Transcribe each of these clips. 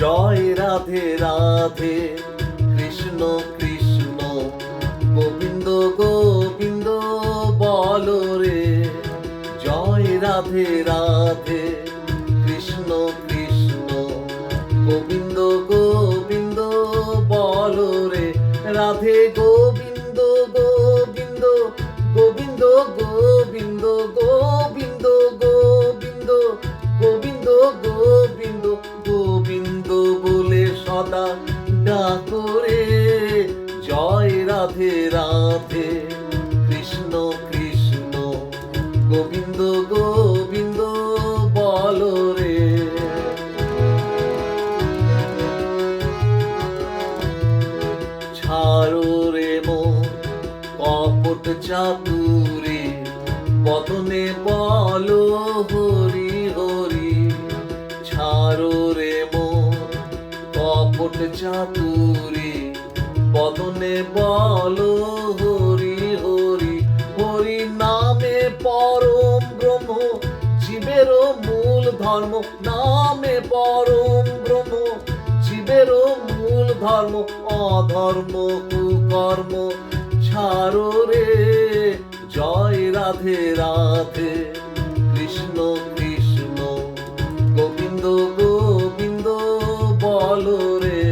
জয় রাধে রাধে, কৃষ্ণ কৃষ্ণ গোবিন্দ গোবিন্দ বলো রে। জয় রাধে রাধে, কৃষ্ণ কৃষ্ণ গোবিন্দ গোবিন্দ বলো রে। রাধে গোবিন্দ গোবিন্দ গোবিন্দ গোবিন্দ গোবিন্দ গোবিন্দ গোবিন্দ গোবিন্দ গোবিন্দ বলে সদা ডাকো রে। জয় রাধে রাধে, কৃষ্ণ কৃষ্ণ গোবিন্দ গোবিন্দ বলো রে। ছাড়ো রে মন কপট চাতুরি, বদনে বলো হরি হরি। ছাড়ো রে মন কপট চাতুরি, বদনে বলো হরি হরি। হরি নামে পরম ব্রহ্ম, জীবেরও মূল ধর্ম। নামে পরম ব্রহ্ম, জীবেরও মূল ধর্ম। অধর্ম কুকর্ম ছাড়ো রে। জয় রাধে রাধে, কৃষ্ণ কৃষ্ণ গোবিন্দ গোবিন্দ বলো রে।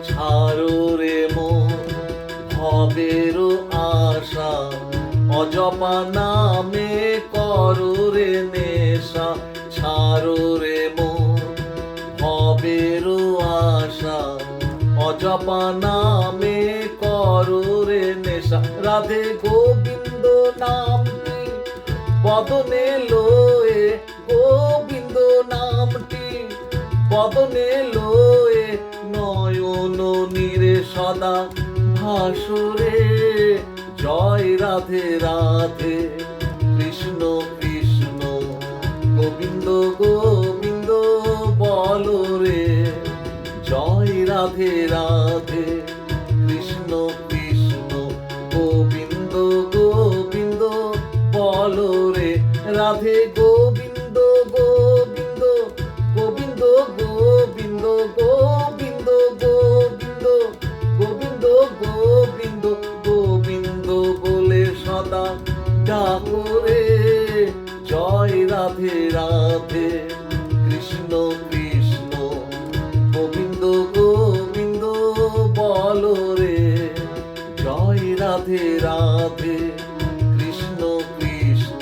ছাড়ো রে মন ভবেরও আশা, অজপা নামে করো রে নেশা। ছাড়ো রে মন ভবেরও আশা, অজপা নামে করো রে নেশা। রাধে গোবিন্দ নামটি বদনে লয়ে, গোবিন্দ নামটি বদনে লয়ে। নয়ন নীরে সদা ভাসুরে। জয় রাধে রাধে, কৃষ্ণ কৃষ্ণ গোবিন্দ গোবিন্দ বলো রে। জয় রাধে রাধে, কৃষ্ণ কৃষ্ণ গোবিন্দ গোবিন্দ বলো রে। রাধে গোবিন্দ গোবিন্দ গোবিন্দ গোবিন্দ গোবিন্দ গোবিন্দ গোবিন্দ গোবিন্দ গোবিন্দ বলে সদা ডাকো রে। জয় রাধে রাধে, কৃষ্ণ কৃষ্ণ গোবিন্দ গোবিন্দ বলো রে। জয় রাধে রাধে, কৃষ্ণ কৃষ্ণ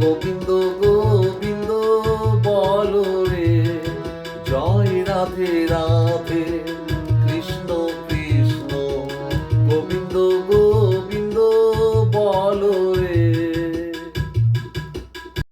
গোবিন্দ গোবিন্দ বলো রে। জয় রাধে রাধে।